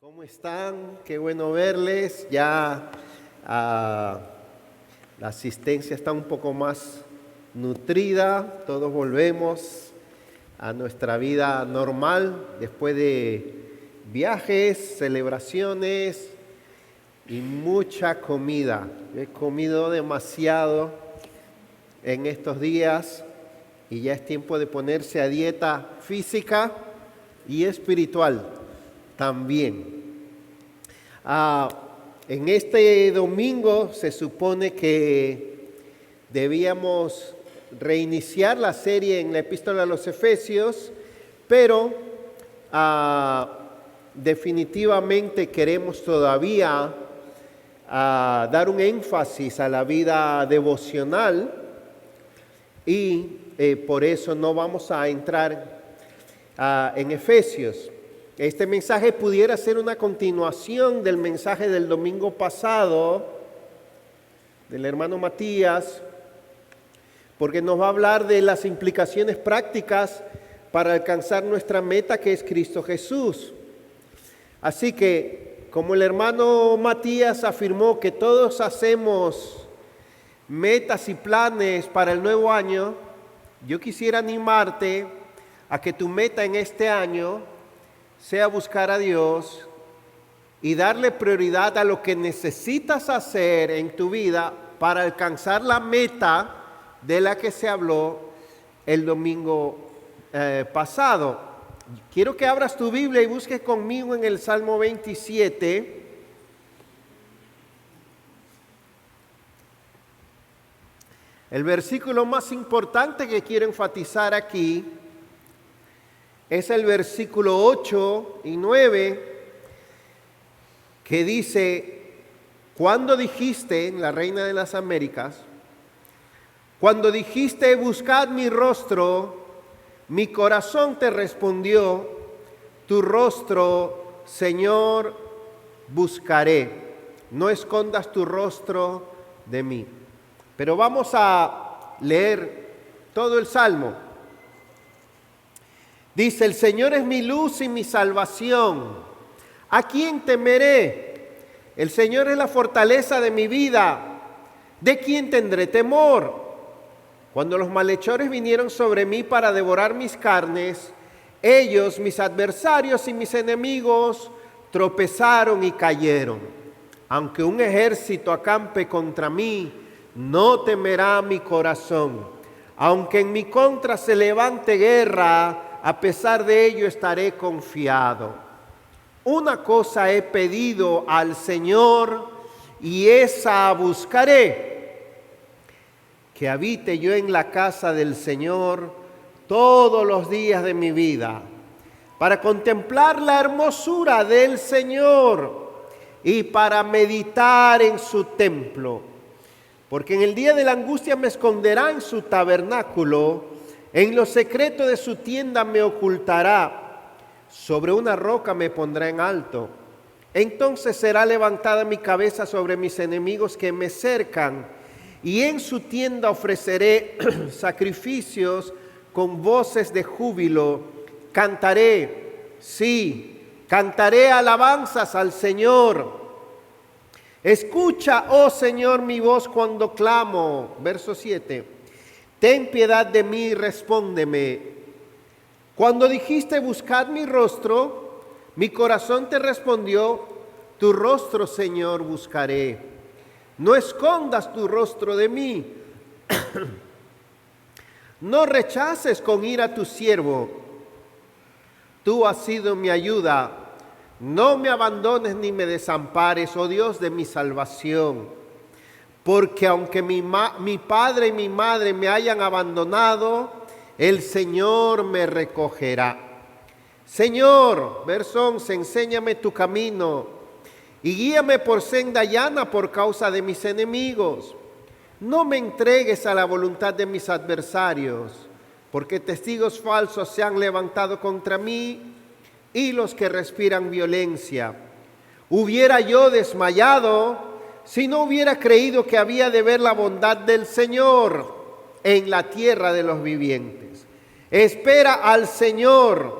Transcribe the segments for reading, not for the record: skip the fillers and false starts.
¿Cómo están? Qué bueno verles. Ya la asistencia está un poco más nutrida. Todos volvemos a nuestra vida normal después de viajes, celebraciones y mucha comida. He comido demasiado en estos días y ya es tiempo de ponerse a dieta física y espiritual también. En este domingo se supone que debíamos reiniciar la serie en la Epístola a los Efesios, pero definitivamente queremos todavía dar un énfasis a la vida devocional y por eso no vamos a entrar en Efesios. Este mensaje pudiera ser una continuación del mensaje del domingo pasado del hermano Matías, porque nos va a hablar de las implicaciones prácticas para alcanzar nuestra meta, que es Cristo Jesús. Así que, como el hermano Matías afirmó que todos hacemos metas y planes para el nuevo año, yo quisiera animarte a que tu meta en este año sea buscar a Dios y darle prioridad a lo que necesitas hacer en tu vida para alcanzar la meta de la que se habló el domingo pasado. Quiero que abras tu Biblia y busques conmigo en el Salmo 27. El versículo más importante que quiero enfatizar aquí es el versículo 8 y 9, que dice: cuando dijiste, en la Reina de las Américas, cuando dijiste buscad mi rostro, mi corazón te respondió, tu rostro, Señor, buscaré. No escondas tu rostro de mí. Pero vamos a leer todo el Salmo. Dice: el Señor es mi luz y mi salvación. ¿A quién temeré? El Señor es la fortaleza de mi vida. ¿De quién tendré temor? Cuando los malhechores vinieron sobre mí para devorar mis carnes, ellos, mis adversarios y mis enemigos, tropezaron y cayeron. Aunque un ejército acampe contra mí, no temerá mi corazón. Aunque en mi contra se levante guerra, a pesar de ello estaré confiado. Una cosa he pedido al Señor y esa buscaré, que habite yo en la casa del Señor todos los días de mi vida, para contemplar la hermosura del Señor y para meditar en su templo. Porque en el día de la angustia me esconderá en su tabernáculo, en lo secreto de su tienda me ocultará, sobre una roca me pondrá en alto. Entonces será levantada mi cabeza sobre mis enemigos que me cercan, y en su tienda ofreceré sacrificios con voces de júbilo. Cantaré, sí, cantaré alabanzas al Señor. Escucha, oh Señor, mi voz cuando clamo. Verso 7. Ten piedad de mí y respóndeme. Cuando dijiste buscad mi rostro, mi corazón te respondió, tu rostro, Señor, buscaré. No escondas tu rostro de mí. No rechaces con ira a tu siervo. Tú has sido mi ayuda. No me abandones ni me desampares, oh Dios de mi salvación. Porque aunque mi padre y mi madre me hayan abandonado, el Señor me recogerá. Señor, verso 11, enséñame tu camino y guíame por senda llana por causa de mis enemigos. No me entregues a la voluntad de mis adversarios, porque testigos falsos se han levantado contra mí y los que respiran violencia. Hubiera yo desmayado si no hubiera creído que había de ver la bondad del Señor en la tierra de los vivientes. Espera al Señor,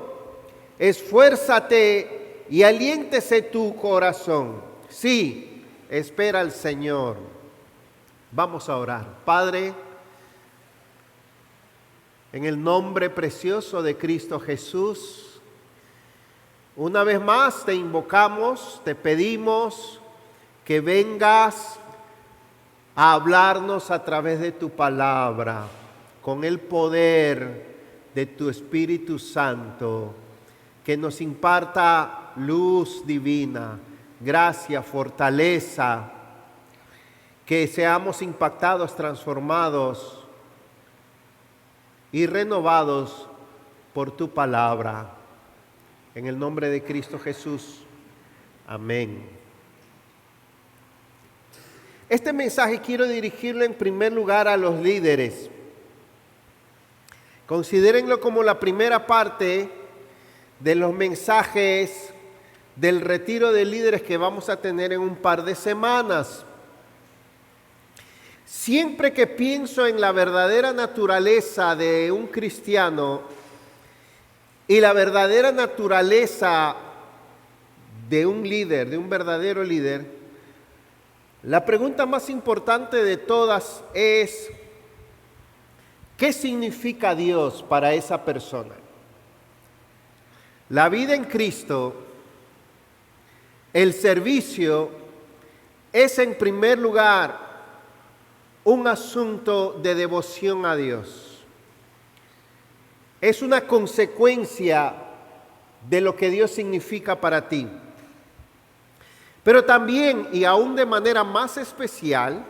esfuérzate y aliéntese tu corazón. Sí, espera al Señor. Vamos a orar. Padre, en el nombre precioso de Cristo Jesús, una vez más te invocamos, te pedimos que vengas a hablarnos a través de tu palabra, con el poder de tu Espíritu Santo, que nos imparta luz divina, gracia, fortaleza, que seamos impactados, transformados y renovados por tu palabra. En el nombre de Cristo Jesús. Amén. Este mensaje quiero dirigirlo en primer lugar a los líderes. Considérenlo como la primera parte de los mensajes del retiro de líderes que vamos a tener en un par de semanas. Siempre que pienso en la verdadera naturaleza de un cristiano y la verdadera naturaleza de un líder, de un verdadero líder, la pregunta más importante de todas es: ¿qué significa Dios para esa persona? La vida en Cristo, el servicio, es en primer lugar un asunto de devoción a Dios. Es una consecuencia de lo que Dios significa para ti. Pero también, y aún de manera más especial,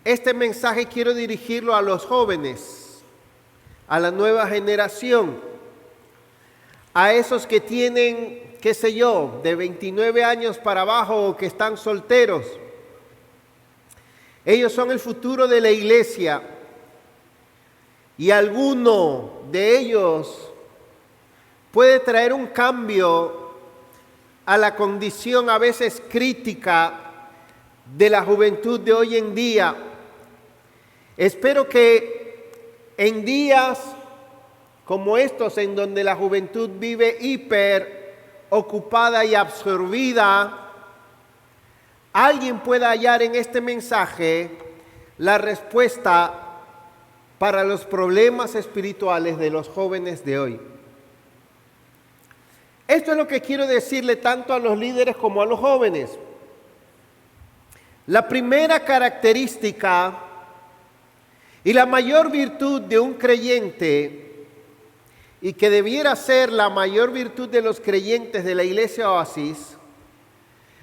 este mensaje quiero dirigirlo a los jóvenes, a la nueva generación, a esos que tienen, qué sé yo, de 29 años para abajo o que están solteros. Ellos son el futuro de la iglesia y alguno de ellos puede traer un cambio a la condición a veces crítica de la juventud de hoy en día. Espero que en días como estos, en donde la juventud vive hiper ocupada y absorbida, alguien pueda hallar en este mensaje la respuesta para los problemas espirituales de los jóvenes de hoy. Esto es lo que quiero decirle tanto a los líderes como a los jóvenes. La primera característica y la mayor virtud de un creyente, y que debiera ser la mayor virtud de los creyentes de la Iglesia Oasis,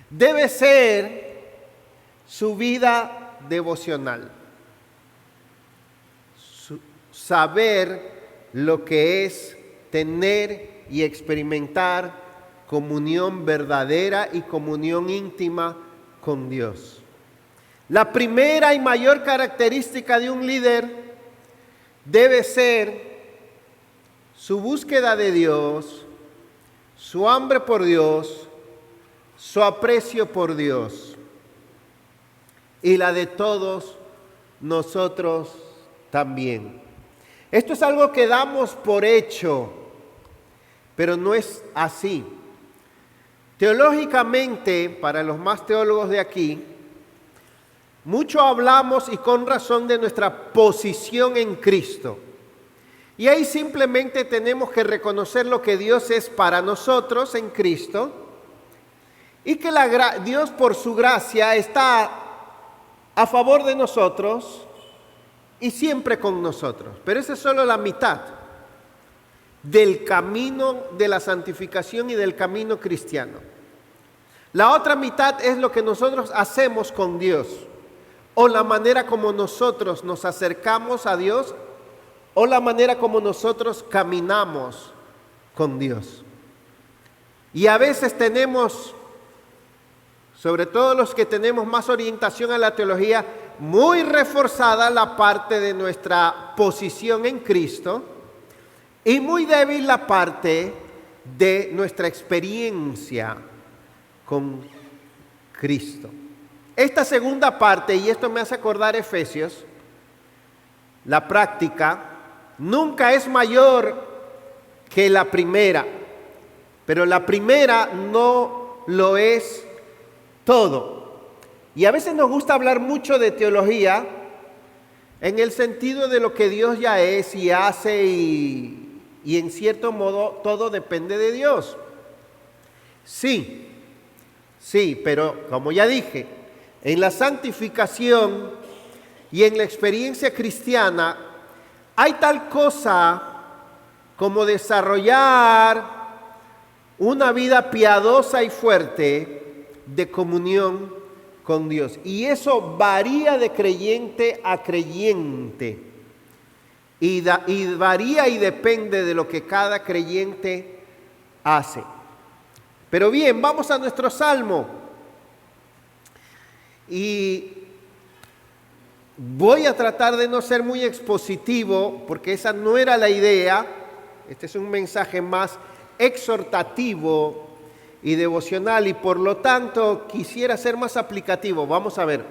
debe ser su vida devocional. Saber lo que es tener y experimentar comunión verdadera y comunión íntima con Dios. La primera y mayor característica de un líder debe ser su búsqueda de Dios, su hambre por Dios, su aprecio por Dios y la de todos nosotros también. Esto es algo que damos por hecho, pero no es así. Teológicamente, para los más teólogos de aquí, mucho hablamos y con razón de nuestra posición en Cristo. Y ahí simplemente tenemos que reconocer lo que Dios es para nosotros en Cristo y que Dios por su gracia está a favor de nosotros y siempre con nosotros. Pero esa es solo la mitad del camino de la santificación y del camino cristiano. La otra mitad es lo que nosotros hacemos con Dios, o la manera como nosotros nos acercamos a Dios, o la manera como nosotros caminamos con Dios. Y a veces tenemos, sobre todo los que tenemos más orientación a la teología, muy reforzada la parte de nuestra posición en Cristo y muy débil la parte de nuestra experiencia con Cristo. Esta segunda parte, y esto me hace acordar Efesios, la práctica nunca es mayor que la primera. pero la primera no lo es todo. Y a veces nos gusta hablar mucho de teología en el sentido de lo que Dios ya es y hace y en cierto modo todo depende de Dios. Sí, pero como ya dije, en la santificación y en la experiencia cristiana hay tal cosa como desarrollar una vida piadosa y fuerte de comunión con Dios. Y eso varía de creyente a creyente. Y varía y depende de lo que cada creyente hace. Pero bien, vamos a nuestro salmo. Y voy a tratar de no ser muy expositivo, porque esa no era la idea. Este es un mensaje más exhortativo y devocional, y por lo tanto quisiera ser más aplicativo. Vamos a ver.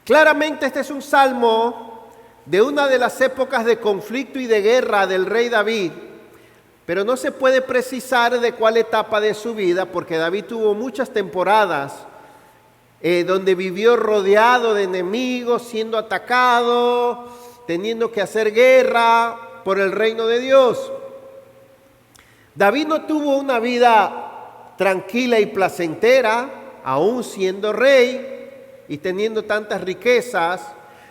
Claramente este es un salmo de una de las épocas de conflicto y de guerra del rey David, pero no se puede precisar de cuál etapa de su vida, porque David tuvo muchas temporadas donde vivió rodeado de enemigos, siendo atacado, teniendo que hacer guerra por el reino de Dios. David no tuvo una vida tranquila y placentera, aún siendo rey y teniendo tantas riquezas.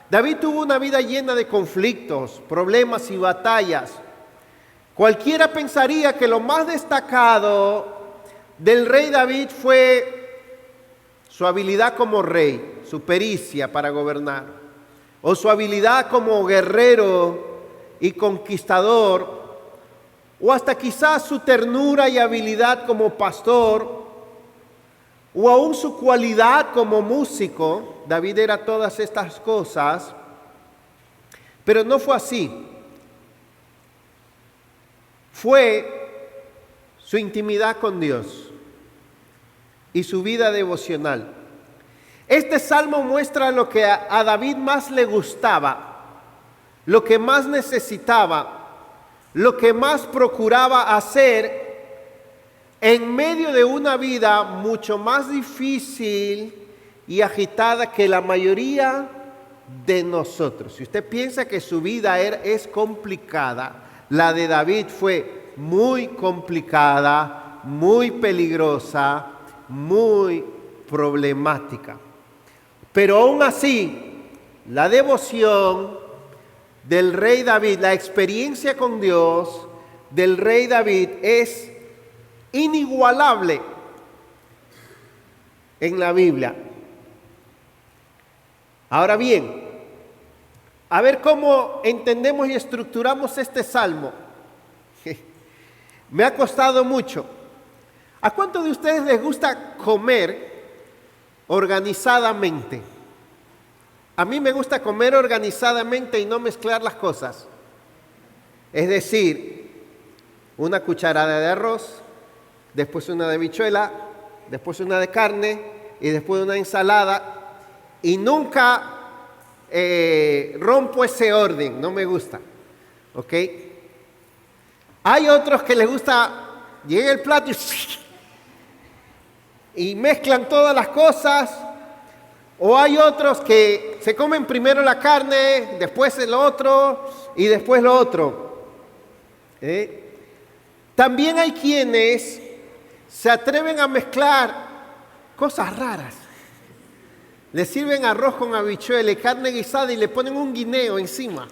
David tuvo una vida llena de conflictos, problemas y batallas. Cualquiera pensaría que lo más destacado del rey David fue su habilidad como rey, su pericia para gobernar, o su habilidad como guerrero y conquistador, o hasta quizás su ternura y habilidad como pastor, o aún su cualidad como músico. David era todas estas cosas, pero no fue así. Fue su intimidad con Dios y su vida devocional. Este salmo muestra lo que a David más le gustaba, lo que más necesitaba, lo que más procuraba hacer en medio de una vida mucho más difícil y agitada que la mayoría de nosotros. Si usted piensa que su vida es complicada, la de David fue muy complicada, muy peligrosa, muy problemática. Pero aún así, la devoción del rey David, la experiencia con Dios del rey David es inigualable en la Biblia. Ahora bien, a ver cómo entendemos y estructuramos este salmo. Me ha costado mucho. ¿A cuántos de ustedes les gusta comer organizadamente? A mí me gusta comer organizadamente y no mezclar las cosas. Es decir, una cucharada de arroz, después una de habichuela, después una de carne y después una ensalada. Y nunca rompo ese orden, no me gusta. ¿Ok? Hay otros que les gusta, llega el plato y mezclan todas las cosas. O hay otros que se comen primero la carne, después el otro y después lo otro. También hay quienes se atreven a mezclar cosas raras. Le sirven arroz con habichuela y carne guisada y le ponen un guineo encima.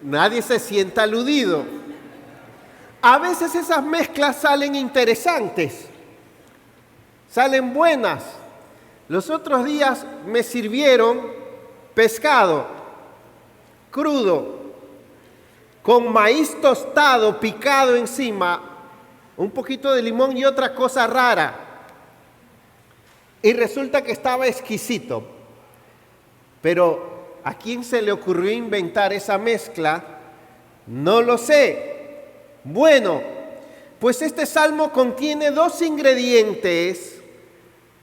Nadie se sienta aludido. A veces esas mezclas salen interesantes, salen buenas. Los otros días me sirvieron pescado crudo con maíz tostado picado encima, un poquito de limón y otra cosa rara. Y resulta que estaba exquisito. Pero ¿a quién se le ocurrió inventar esa mezcla? No lo sé. Bueno, pues este salmo contiene dos ingredientes,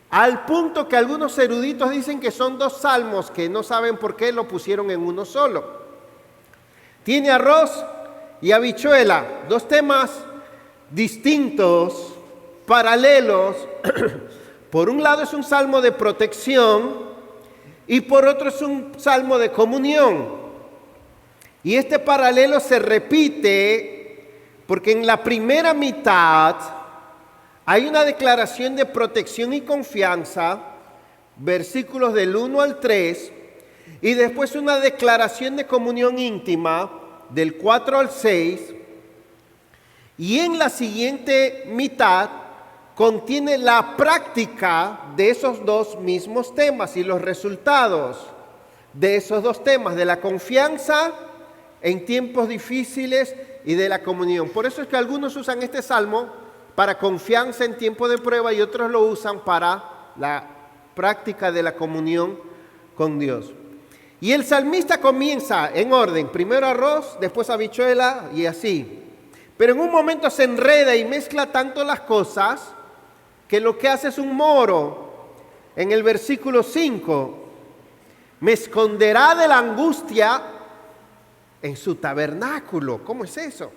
al punto que algunos eruditos dicen que son dos salmos, que no saben por qué lo pusieron en uno solo. Tiene arroz y habichuela, dos temas distintos, paralelos. Por un lado es un salmo de protección y por otro es un salmo de comunión. Y este paralelo se repite porque en la primera mitad hay una declaración de protección y confianza, versículos del 1 al 3, y después una declaración de comunión íntima del 4 al 6, y en la siguiente mitad contiene la práctica de esos dos mismos temas y los resultados de esos dos temas, de la confianza en tiempos difíciles y de la comunión. Por eso es que algunos usan este salmo para confianza en tiempo de prueba y otros lo usan para la práctica de la comunión con Dios. Y el salmista comienza en orden, primero arroz, después habichuela y así. Pero en un momento se enreda y mezcla tanto las cosas que lo que hace es un moro. En el versículo 5, me esconderá de la angustia en su tabernáculo. ¿Cómo es eso?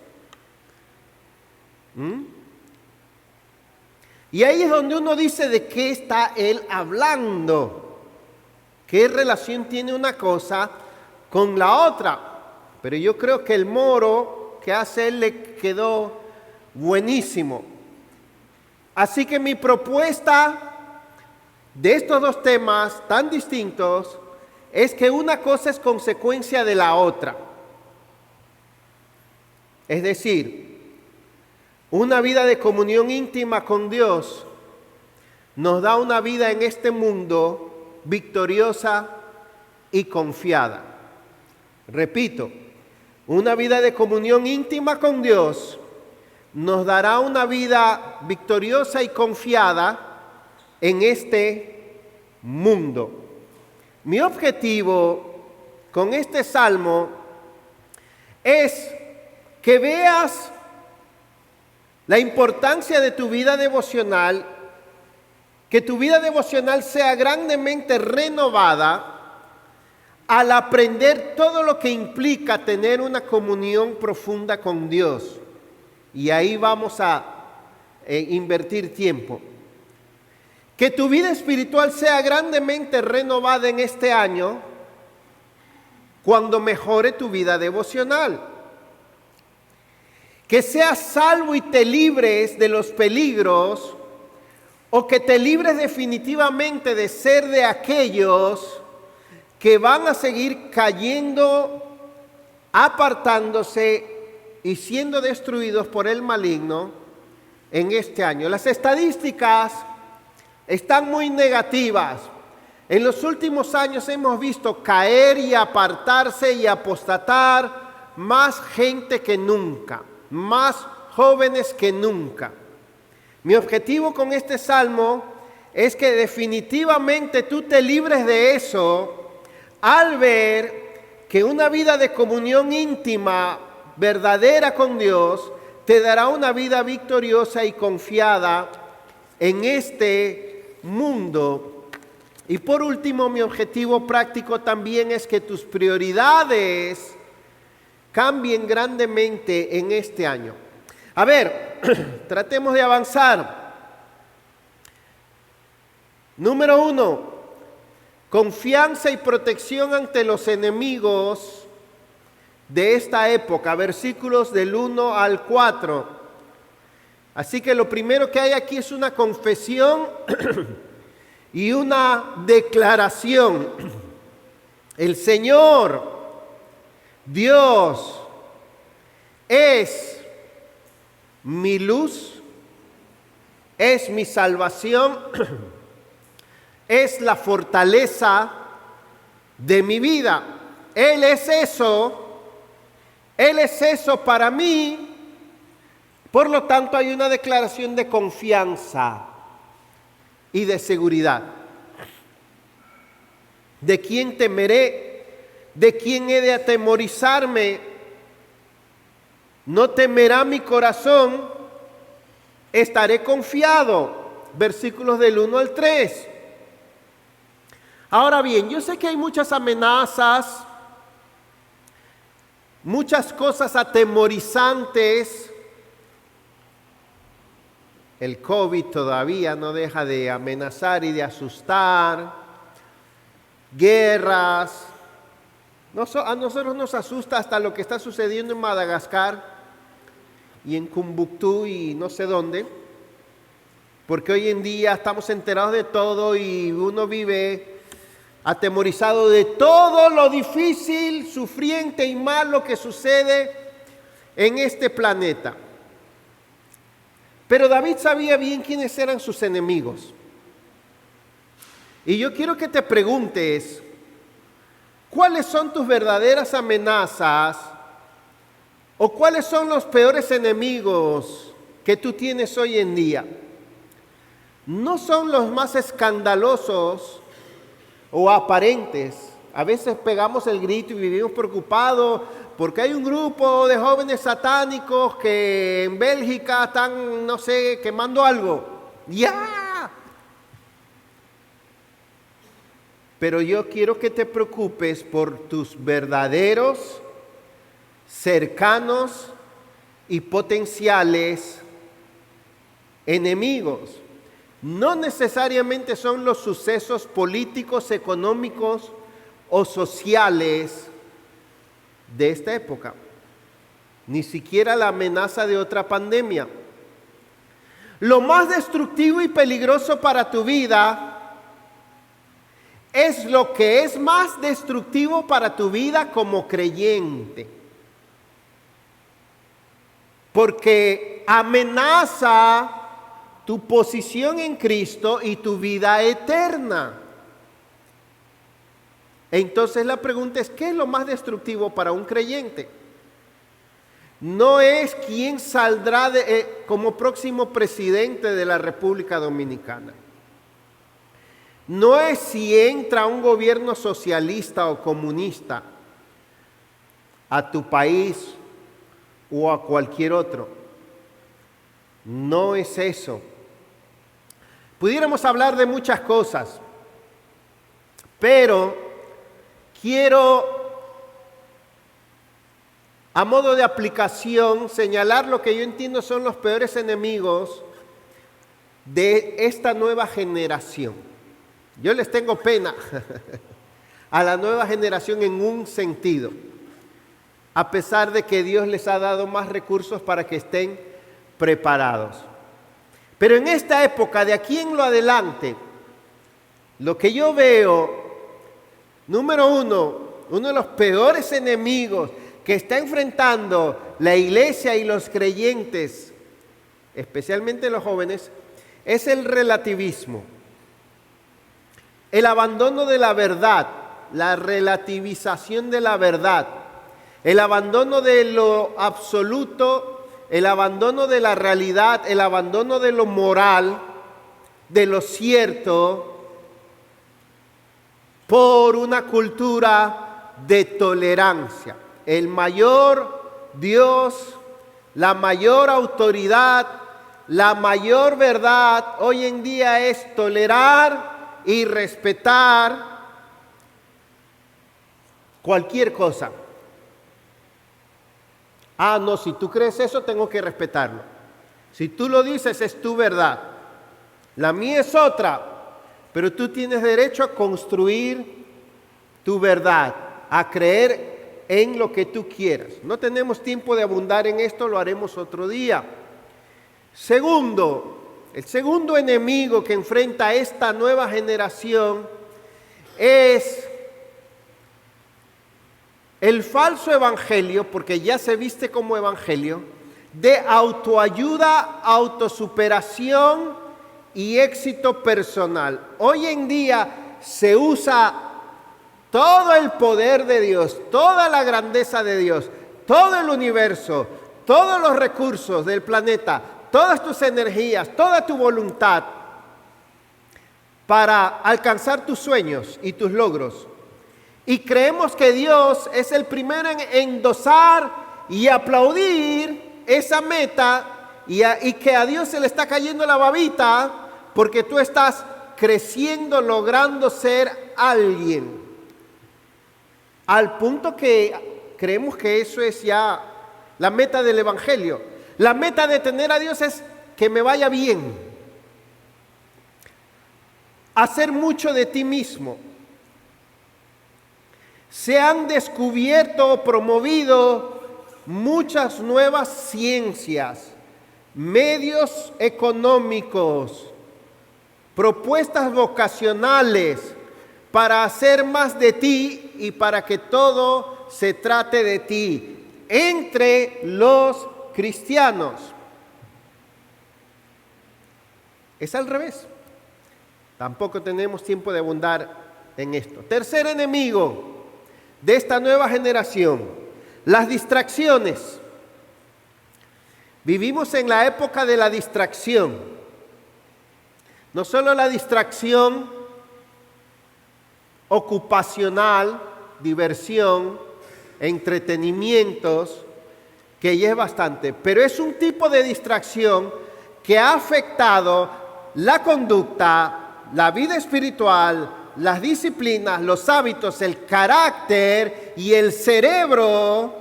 Y ahí es donde uno dice de qué está él hablando. ¿Qué relación tiene una cosa con la otra? Pero yo creo que el moro que hace él le quedó buenísimo. Así que mi propuesta de estos dos temas tan distintos es que una cosa es consecuencia de la otra. Es decir, una vida de comunión íntima con Dios nos da una vida en este mundo victoriosa y confiada. Repito, una vida de comunión íntima con Dios nos dará una vida victoriosa y confiada en este mundo. Mi objetivo con este salmo es que veas la importancia de tu vida devocional, que tu vida devocional sea grandemente renovada al aprender todo lo que implica tener una comunión profunda con Dios. Y ahí vamos a invertir tiempo. Que tu vida espiritual sea grandemente renovada en este año cuando mejore tu vida devocional. Que seas salvo y te libres de los peligros, o que te libres definitivamente de ser de aquellos que van a seguir cayendo, apartándose y siendo destruidos por el maligno en este año. Las estadísticas están muy negativas. En los últimos años hemos visto caer y apartarse y apostatar más gente que nunca, más jóvenes que nunca. Mi objetivo con este salmo es que definitivamente tú te libres de eso al ver que una vida de comunión íntima, verdadera con Dios, te dará una vida victoriosa y confiada en este mundo. Y por último, mi objetivo práctico también es que tus prioridades cambien grandemente en este año. A ver, tratemos de avanzar. Número 1, confianza y protección ante los enemigos de esta época, versículos del 1 al 4. Así que lo primero que hay aquí es una confesión y una declaración. El Señor, Dios, es mi luz, es mi salvación, es la fortaleza de mi vida. Él es eso para mí. Por lo tanto, hay una declaración de confianza y de seguridad. ¿De quién temeré? ¿De quién he de atemorizarme? No temerá mi corazón, estaré confiado. Versículos del 1 al 3. Ahora bien, yo sé que hay muchas amenazas, muchas cosas atemorizantes. El COVID todavía no deja de amenazar y de asustar. Guerras. A nosotros nos asusta hasta lo que está sucediendo en Madagascar y en Kumbuktú y no sé dónde. Porque hoy en día estamos enterados de todo y uno vive atemorizado de todo lo difícil, sufriente y malo que sucede en este planeta. Pero David sabía bien quiénes eran sus enemigos. Y yo quiero que te preguntes, ¿cuáles son tus verdaderas amenazas? ¿O cuáles son los peores enemigos que tú tienes hoy en día? No son los más escandalosos o aparentes. A veces pegamos el grito y vivimos preocupados porque hay un grupo de jóvenes satánicos que en Bélgica están, no sé, quemando algo. ¡Ya! Pero yo quiero que te preocupes por tus verdaderos, cercanos y potenciales enemigos. No necesariamente son los sucesos políticos, económicos o sociales de esta época, ni siquiera la amenaza de otra pandemia. Lo más destructivo y peligroso para tu vida es lo que es más destructivo para tu vida como creyente, porque amenaza tu posición en Cristo y tu vida eterna. Entonces la pregunta es, ¿qué es lo más destructivo para un creyente? No es quién saldrá como próximo presidente de la República Dominicana. No es si entra un gobierno socialista o comunista a tu país o a cualquier otro. No es eso. Pudiéramos hablar de muchas cosas, pero quiero, a modo de aplicación, señalar lo que yo entiendo son los peores enemigos de esta nueva generación. Yo les tengo pena a la nueva generación en un sentido, a pesar de que Dios les ha dado más recursos para que estén preparados. Pero en esta época, de aquí en lo adelante, lo que yo veo, número uno de los peores enemigos que está enfrentando la iglesia y los creyentes, especialmente los jóvenes, es el relativismo. El abandono de la verdad, la relativización de la verdad, el abandono de lo absoluto, el abandono de la realidad, el abandono de lo moral, de lo cierto, por una cultura de tolerancia. El mayor Dios, la mayor autoridad, la mayor verdad hoy en día es tolerar y respetar cualquier cosa. Ah, no, si tú crees eso, tengo que respetarlo. Si tú lo dices, es tu verdad. La mía es otra, pero tú tienes derecho a construir tu verdad, a creer en lo que tú quieras. No tenemos tiempo de abundar en esto, lo haremos otro día. Segundo, el segundo enemigo que enfrenta esta nueva generación es el falso evangelio, porque ya se viste como evangelio, de autoayuda, autosuperación y éxito personal. Hoy en día se usa todo el poder de Dios, toda la grandeza de Dios, todo el universo, todos los recursos del planeta, todas tus energías, toda tu voluntad para alcanzar tus sueños y tus logros. Y creemos que Dios es el primero en endosar y aplaudir esa meta y que a Dios se le está cayendo la babita porque tú estás creciendo, logrando ser alguien. Al punto que creemos que eso es ya la meta del Evangelio. La meta de tener a Dios es que me vaya bien. Hacer mucho de ti mismo. Se han descubierto o promovido muchas nuevas ciencias, medios económicos, propuestas vocacionales para hacer más de ti y para que todo se trate de ti entre los cristianos. Es al revés. Tampoco tenemos tiempo de abundar en esto. Tercer enemigo de esta nueva generación, las distracciones. Vivimos en la época de la distracción. No solo la distracción ocupacional, diversión, entretenimientos, que ya es bastante, pero es un tipo de distracción que ha afectado la conducta, la vida espiritual, las disciplinas, los hábitos, el carácter y el cerebro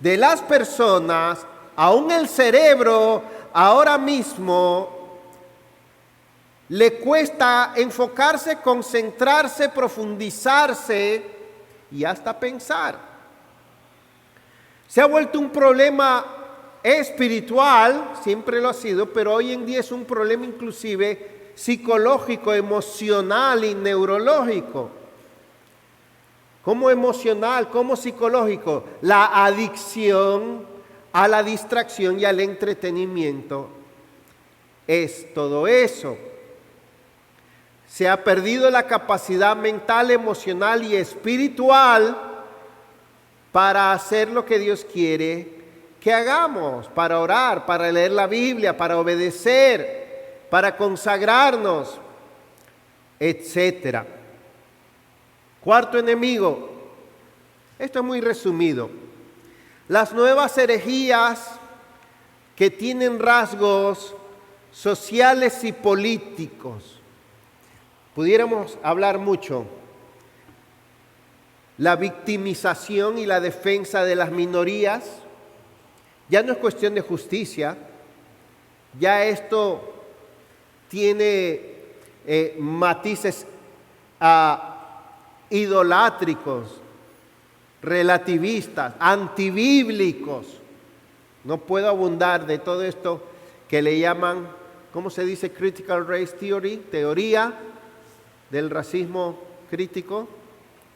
de las personas. Aún el cerebro ahora mismo le cuesta enfocarse, concentrarse, profundizarse y hasta pensar. Se ha vuelto un problema espiritual, siempre lo ha sido, pero hoy en día es un problema inclusive psicológico, emocional y neurológico. ¿Cómo emocional? ¿Cómo psicológico? La adicción a la distracción y al entretenimiento es todo eso. Se ha perdido la capacidad mental, emocional y espiritual para hacer lo que Dios quiere que hagamos, para orar, para leer la Biblia, para obedecer, para consagrarnos, etc. Cuarto enemigo, esto es muy resumido, las nuevas herejías que tienen rasgos sociales y políticos. Pudiéramos hablar mucho. La victimización y la defensa de las minorías, ya no es cuestión de justicia, ya esto tiene matices idolátricos, relativistas, antibíblicos. No puedo abundar de todo esto que le llaman, ¿cómo se dice? Critical Race Theory, teoría del racismo crítico,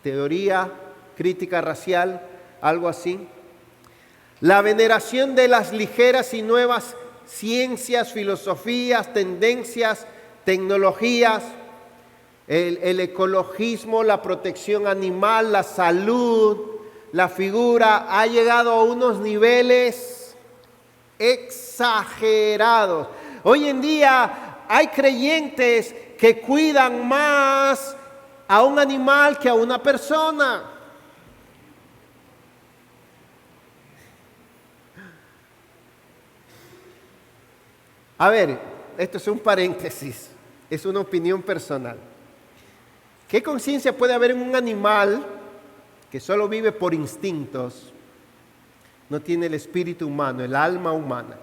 teoría crítica racial, algo así. La veneración de las ligeras y nuevas ciencias, filosofías, tendencias, tecnologías, el ecologismo, la protección animal, la salud, la figura, ha llegado a unos niveles exagerados. Hoy en día hay creyentes que cuidan más a un animal que a una persona. A ver, esto es un paréntesis, es una opinión personal. ¿Qué conciencia puede haber en un animal que solo vive por instintos? No tiene el espíritu humano, el alma humana.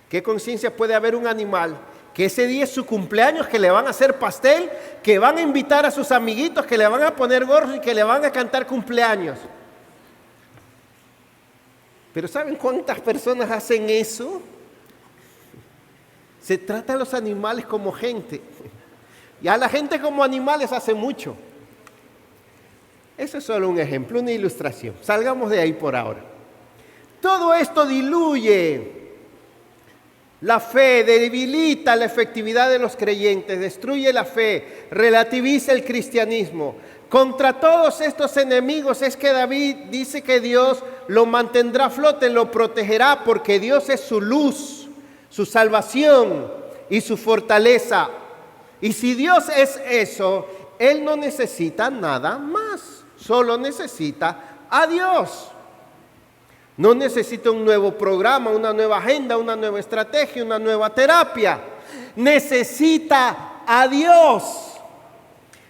¿Qué conciencia puede haber un animal que ese día es su cumpleaños, que le van a hacer pastel, que van a invitar a sus amiguitos, que le van a poner gorros y que le van a cantar cumpleaños? Pero ¿saben cuántas personas hacen eso? Se trata a los animales como gente. Y a la gente como animales hace mucho. Eso es solo un ejemplo, una ilustración. Salgamos de ahí por ahora. Todo esto diluye la fe, debilita la efectividad de los creyentes, destruye la fe, relativiza el cristianismo. Contra todos estos enemigos es que David dice que Dios lo mantendrá a flote, lo protegerá, porque Dios es su luz, su salvación y su fortaleza. Y si Dios es eso, Él no necesita nada más, solo necesita a Dios. No necesita un nuevo programa, una nueva agenda, una nueva estrategia, una nueva terapia. Necesita a Dios.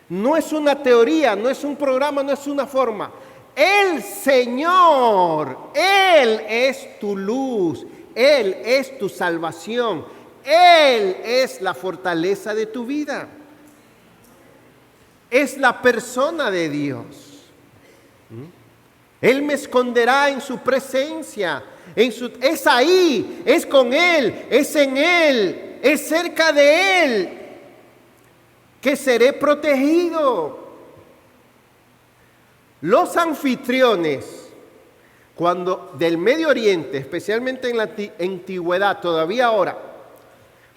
No es una teoría, no es un programa, no es una forma. El Señor, Él es tu luz, Él es tu salvación, Él es la fortaleza de tu vida. Es la persona de Dios. Él me esconderá en su presencia. Es ahí, es con Él, es en Él, es cerca de Él que seré protegido. Los anfitriones, cuando del Medio Oriente, especialmente en la antigüedad, todavía ahora,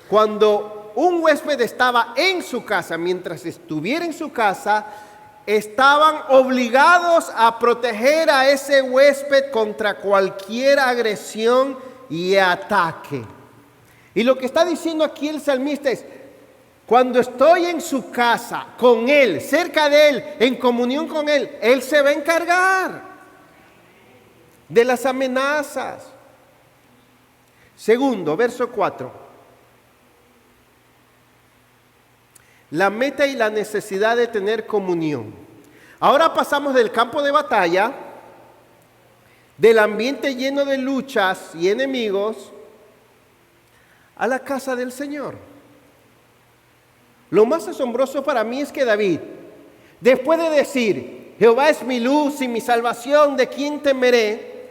cuando un huésped estaba en su casa, mientras estuviera en su casa, estaban obligados a proteger a ese huésped contra cualquier agresión y ataque. Y lo que está diciendo aquí el salmista es: cuando estoy en su casa, con Él, cerca de Él, en comunión con Él, Él se va a encargar de las amenazas. Segundo, verso 4. La meta y la necesidad de tener comunión. Ahora pasamos del campo de batalla, del ambiente lleno de luchas y enemigos, a la casa del Señor. Lo más asombroso para mí es que David, después de decir, Jehová es mi luz y mi salvación, ¿de quién temeré?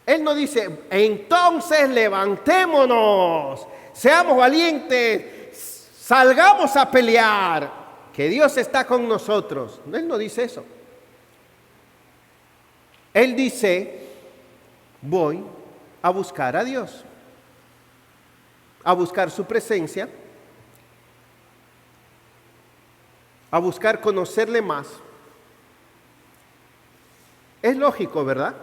Él no dice, entonces levantémonos, seamos valientes, salgamos a pelear, que Dios está con nosotros. Él no dice eso. Él dice, voy a buscar a Dios, a buscar su presencia, a buscar conocerle más. Es lógico, ¿verdad?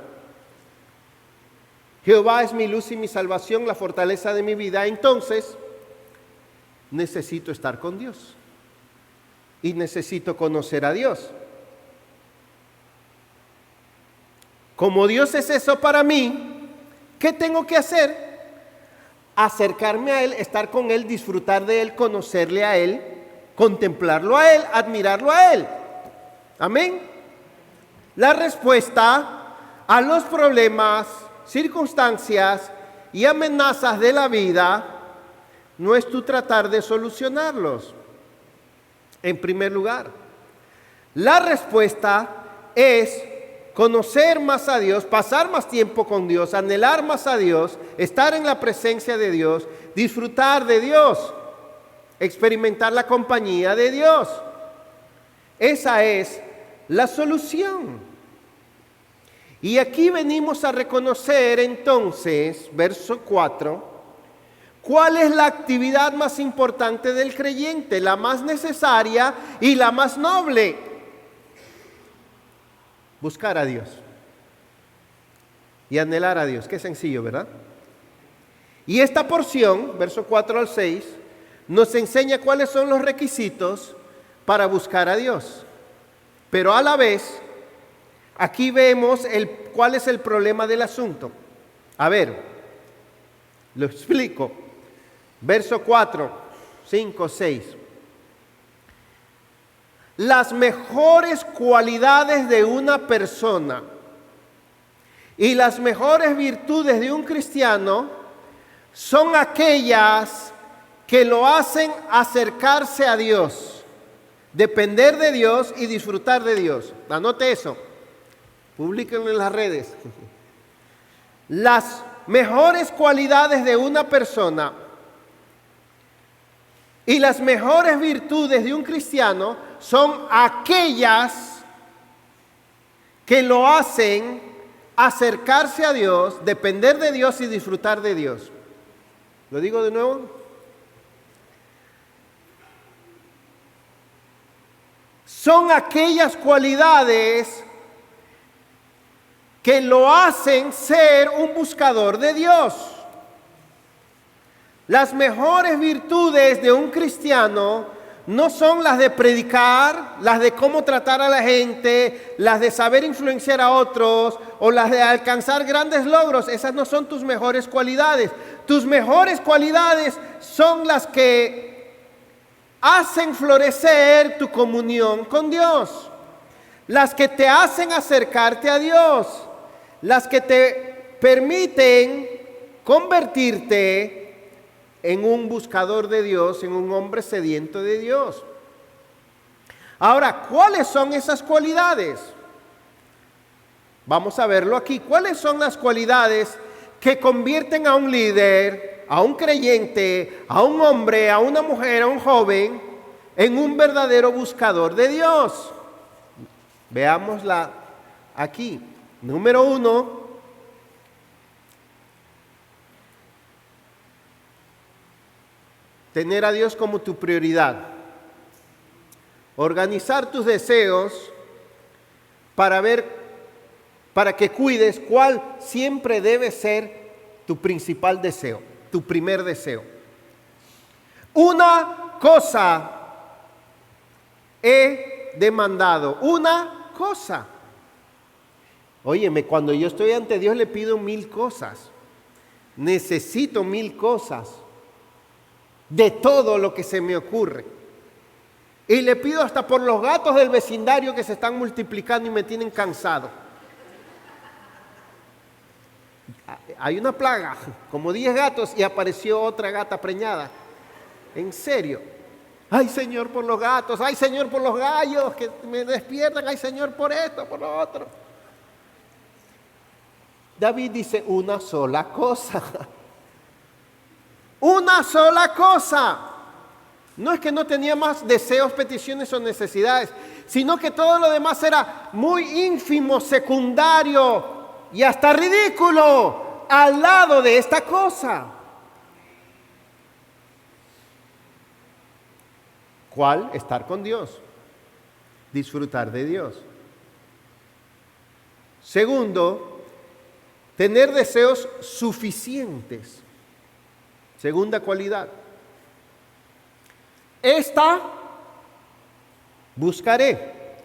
Jehová es mi luz y mi salvación, la fortaleza de mi vida. Entonces, necesito estar con Dios y necesito conocer a Dios. Como Dios es eso para mí, ¿qué tengo que hacer? Acercarme a Él, estar con Él, disfrutar de Él, conocerle a Él, contemplarlo a Él, admirarlo a Él. Amén. La respuesta a los problemas, circunstancias y amenazas de la vida no es tú tratar de solucionarlos. En primer lugar, la respuesta es conocer más a Dios, pasar más tiempo con Dios, anhelar más a Dios, estar en la presencia de Dios, disfrutar de Dios, experimentar la compañía de Dios. Esa es la solución. Y aquí venimos a reconocer entonces, verso 4, ¿cuál es la actividad más importante del creyente? La más necesaria y la más noble. Buscar a Dios y anhelar a Dios. Qué sencillo, ¿verdad? Y esta porción, verso 4 al 6, nos enseña cuáles son los requisitos para buscar a Dios. Pero a la vez, aquí vemos cuál es el problema del asunto. A ver, lo explico. Verso 4, 5, 6. Las mejores cualidades de una persona y las mejores virtudes de un cristiano son aquellas que lo hacen acercarse a Dios, depender de Dios y disfrutar de Dios. Anote eso, publíquenlo en las redes. Las mejores cualidades de una persona y las mejores virtudes de un cristiano son aquellas que lo hacen acercarse a Dios, depender de Dios y disfrutar de Dios. ¿Lo digo de nuevo? Son aquellas cualidades que lo hacen ser un buscador de Dios. Las mejores virtudes de un cristiano no son las de predicar, las de cómo tratar a la gente, las de saber influenciar a otros o las de alcanzar grandes logros. Esas no son tus mejores cualidades. Tus mejores cualidades son las que hacen florecer tu comunión con Dios. las que te hacen acercarte a Dios, las que te permiten convertirte en un buscador de Dios, en un hombre sediento de Dios. Ahora, ¿cuáles son esas cualidades? Vamos a verlo aquí. ¿Cuáles son las cualidades que convierten a un líder, a un creyente, a un hombre, a una mujer, a un joven, en un verdadero buscador de Dios? Veámosla aquí. Número 1, tener a Dios como tu prioridad. Organizar tus deseos para que cuides cuál siempre debe ser tu principal deseo, tu primer deseo. Una cosa he demandado, una cosa. Óyeme, cuando yo estoy ante Dios le pido 1000 cosas. Necesito 1000 cosas de todo lo que se me ocurre. Y le pido hasta por los gatos del vecindario que se están multiplicando y me tienen cansado. Hay una plaga, como 10 gatos y apareció otra gata preñada. En serio. Ay, Señor, por los gatos. Ay, Señor, por los gallos que me despiertan. Ay, Señor, por esto, por lo otro. David dice una sola cosa. Una sola cosa. No es que no tenía más deseos, peticiones o necesidades, sino que todo lo demás era muy ínfimo, secundario y hasta ridículo al lado de esta cosa. ¿Cuál? Estar con Dios, disfrutar de Dios. Segundo, tener deseos suficientes. Segunda cualidad. Esta buscaré.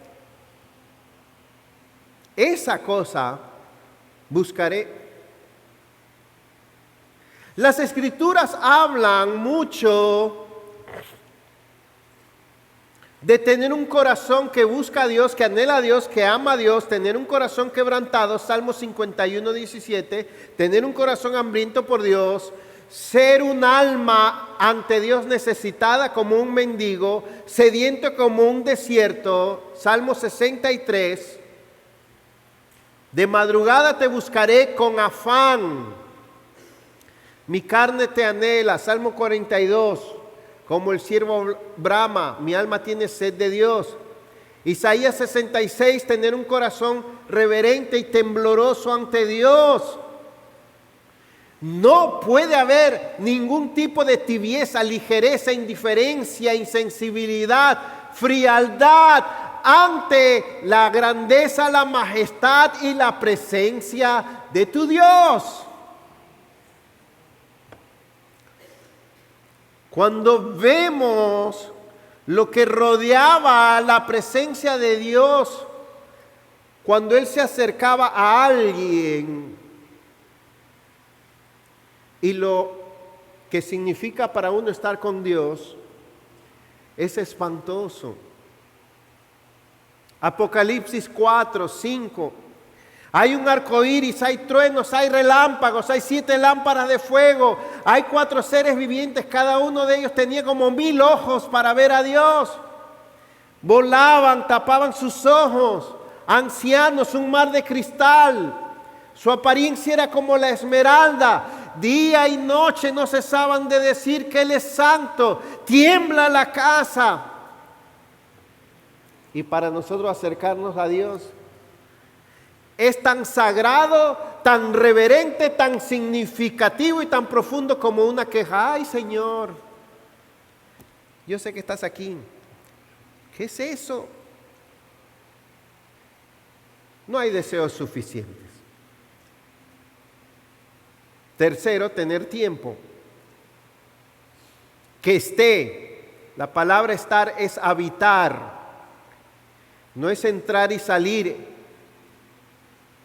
Esa cosa buscaré. Las Escrituras hablan mucho de tener un corazón que busca a Dios, que anhela a Dios, que ama a Dios, tener un corazón quebrantado, Salmo 51, 17, tener un corazón hambriento por Dios, ser un alma ante Dios necesitada como un mendigo, sediento como un desierto, Salmo 63, de madrugada te buscaré con afán, mi carne te anhela, Salmo 42, como el siervo brama, mi alma tiene sed de Dios. Isaías 66, tener un corazón reverente y tembloroso ante Dios. No puede haber ningún tipo de tibieza, ligereza, indiferencia, insensibilidad, frialdad ante la grandeza, la majestad y la presencia de tu Dios. Cuando vemos lo que rodeaba la presencia de Dios, cuando Él se acercaba a alguien, y lo que significa para uno estar con Dios, es espantoso. Apocalipsis 4, 5. Hay un arco iris, hay truenos, hay relámpagos, hay 7 lámparas de fuego, hay 4 seres vivientes, cada uno de ellos tenía como 1000 ojos para ver a Dios. Volaban, tapaban sus ojos, ancianos, un mar de cristal. Su apariencia era como la esmeralda. Día y noche no cesaban de decir que Él es santo. Tiembla la casa. Y para nosotros acercarnos a Dios es tan sagrado, tan reverente, tan significativo y tan profundo como una queja. Ay, Señor, yo sé que estás aquí. ¿Qué es eso? No hay deseos suficientes. Tercero, tener tiempo. Que esté. La palabra estar es habitar. No es entrar y salir.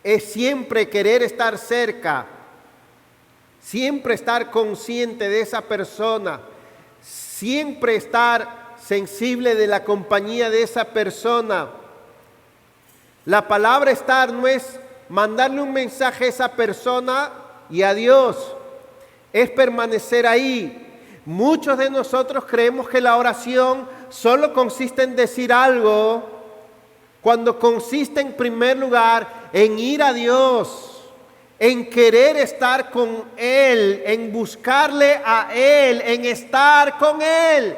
Es siempre querer estar cerca. Siempre estar consciente de esa persona. Siempre estar sensible de la compañía de esa persona. La palabra estar no es mandarle un mensaje a esa persona y adiós. Es permanecer ahí. Muchos de nosotros creemos que la oración solo consiste en decir algo, cuando consiste en primer lugar en ir a Dios, en querer estar con Él, en buscarle a Él, en estar con Él.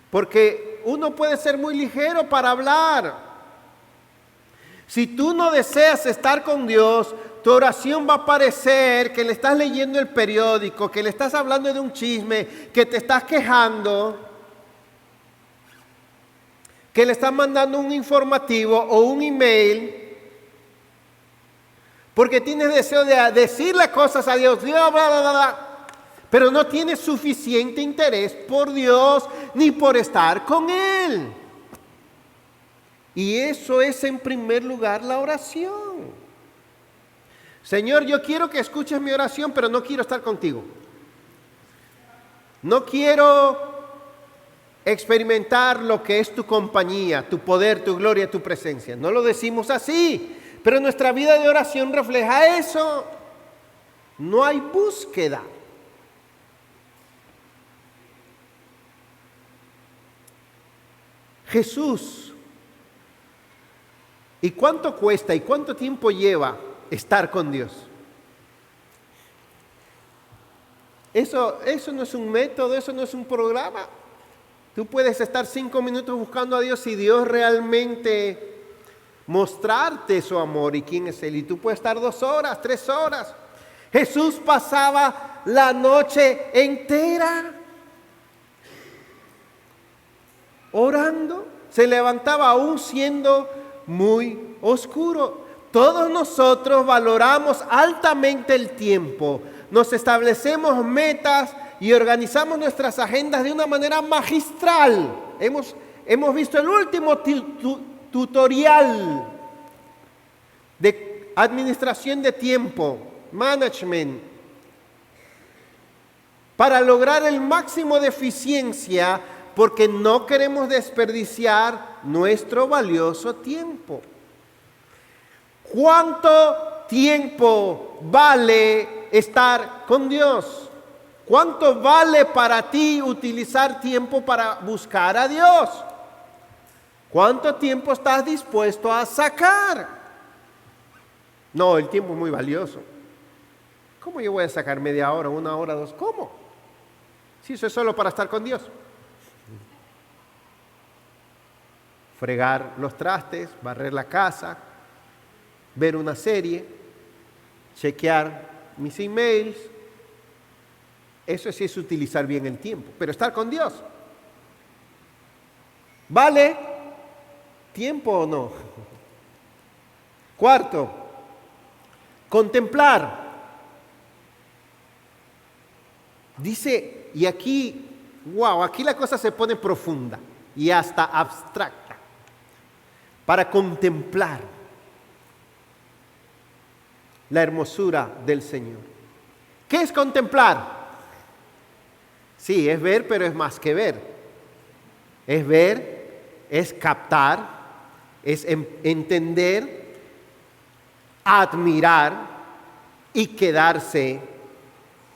Porque uno puede ser muy ligero para hablar. Si tú no deseas estar con Dios, tu oración va a parecer que le estás leyendo el periódico, que le estás hablando de un chisme, que te estás quejando, que le estás mandando un informativo o un email, porque tienes deseo de decirle cosas a Dios, bla, bla, bla, bla, pero no tienes suficiente interés por Dios ni por estar con Él. Y eso es en primer lugar la oración. Señor, yo quiero que escuches mi oración, pero no quiero estar contigo. No quiero experimentar lo que es tu compañía, tu poder, tu gloria, tu presencia. No lo decimos así, pero nuestra vida de oración refleja eso. No hay búsqueda. Jesús. ¿Y cuánto cuesta y cuánto tiempo lleva estar con Dios? Eso no es un método, eso no es un programa. Tú puedes estar 5 minutos buscando a Dios y Dios realmente mostrarte su amor y quién es Él. Y tú puedes estar 2 horas, 3 horas. Jesús pasaba la noche entera orando. Se levantaba aún siendo muy oscuro. Todos nosotros valoramos altamente el tiempo. Nos establecemos metas y organizamos nuestras agendas de una manera magistral. Hemos visto el último tutorial de administración de tiempo, management, para lograr el máximo de eficiencia, porque no queremos desperdiciar nuestro valioso tiempo. ¿Cuánto tiempo vale estar con Dios? ¿Cuánto vale para ti utilizar tiempo para buscar a Dios? ¿Cuánto tiempo estás dispuesto a sacar? No, el tiempo es muy valioso. ¿Cómo yo voy a sacar media hora, 1 hora, 2? ¿Cómo? Si eso es solo para estar con Dios. Fregar los trastes, barrer la casa, ver una serie, chequear mis emails. Eso sí es utilizar bien el tiempo, pero estar con Dios. ¿Vale tiempo o no? Cuarto, contemplar. Dice, y aquí, wow, aquí la cosa se pone profunda y hasta abstracta. Para contemplar la hermosura del Señor. ¿Qué es contemplar? Sí, es ver, pero es más que ver. Es ver, es captar, es entender, admirar y quedarse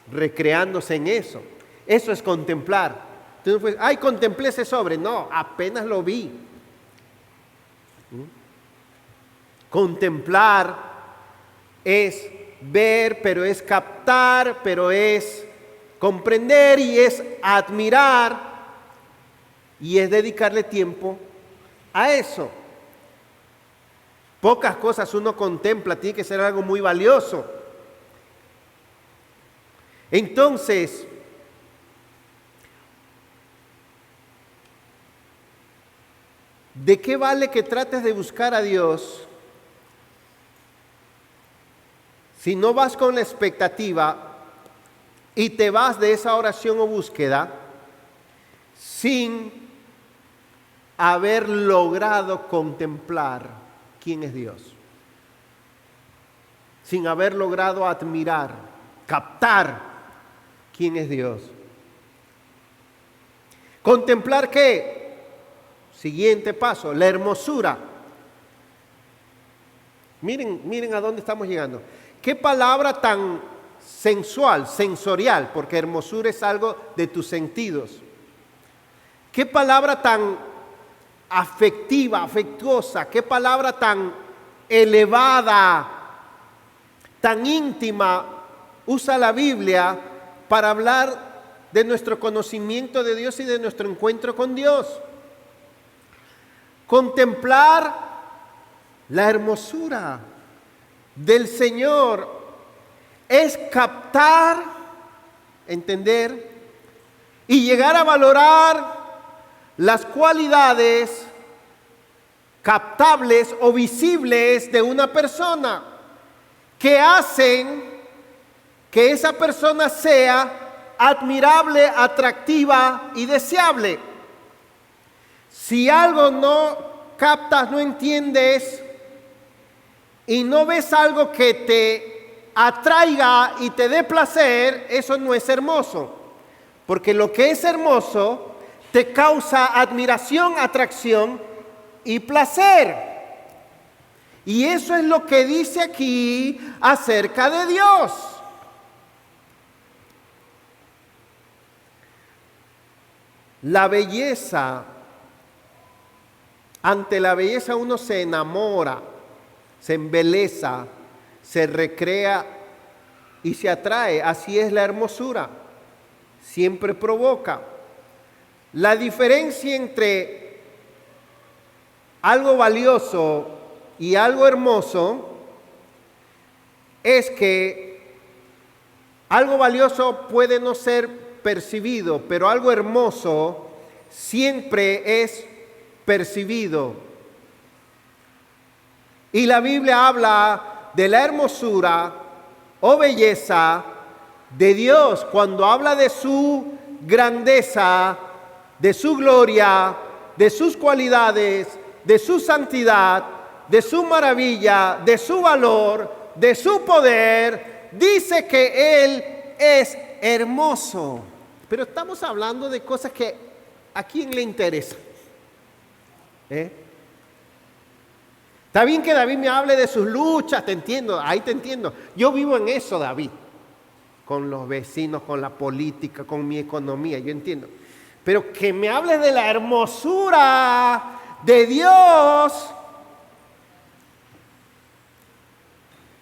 recreándose en eso. Eso es contemplar. Entonces, pues, ay, contemplé ese sobre. No, apenas lo vi. Contemplar es ver, pero es captar, pero es comprender y es admirar y es dedicarle tiempo a eso. Pocas cosas uno contempla, tiene que ser algo muy valioso. Entonces, ¿de qué vale que trates de buscar a Dios si no vas con la expectativa y te vas de esa oración o búsqueda sin haber logrado contemplar quién es Dios? Sin haber logrado admirar, captar quién es Dios. ¿Contemplar qué? Siguiente paso, la hermosura Miren a dónde estamos llegando. Qué palabra tan sensual, sensorial, porque hermosura es algo de tus sentidos. Qué palabra tan afectiva, afectuosa, qué palabra tan elevada, tan íntima usa la Biblia para hablar de nuestro conocimiento de Dios y de nuestro encuentro con Dios. Contemplar la hermosura del Señor es captar, entender y llegar a valorar las cualidades captables o visibles de una persona que hacen que esa persona sea admirable, atractiva y deseable. Si algo no captas, no entiendes y no ves algo que te atraiga y te dé placer, eso no es hermoso. Porque lo que es hermoso te causa admiración, atracción y placer. Y eso es lo que dice aquí acerca de Dios. La belleza, ante la belleza uno se enamora, se embeleza, se recrea y se atrae. Así es la hermosura, siempre provoca. La diferencia entre algo valioso y algo hermoso es que algo valioso puede no ser percibido, pero algo hermoso siempre es percibido. Y la Biblia habla de la hermosura o belleza de Dios cuando habla de su grandeza, de su gloria, de sus cualidades, de su santidad, de su maravilla, de su valor, de su poder. Dice que Él es hermoso. Pero estamos hablando de cosas que a quién le interesa. Está bien que David me hable de sus luchas, te entiendo, ahí te entiendo. Yo vivo en eso, David, con los vecinos, con la política, con mi economía, yo entiendo. Pero que me hable de la hermosura de Dios.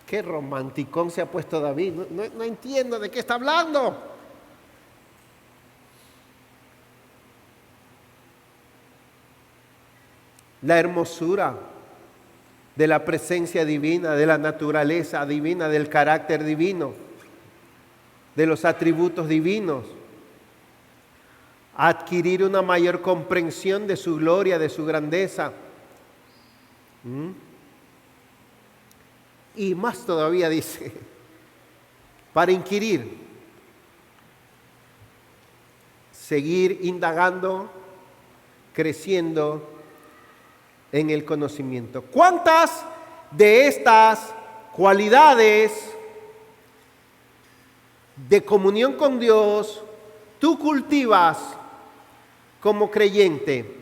Qué romanticón se ha puesto David. No entiendo de qué está hablando. La hermosura de la presencia divina, de la naturaleza divina, del carácter divino, de los atributos divinos. Adquirir una mayor comprensión de su gloria, de su grandeza. Y más todavía dice, para inquirir, seguir indagando, creciendo en el conocimiento. ¿Cuántas de estas cualidades de comunión con Dios tú cultivas como creyente?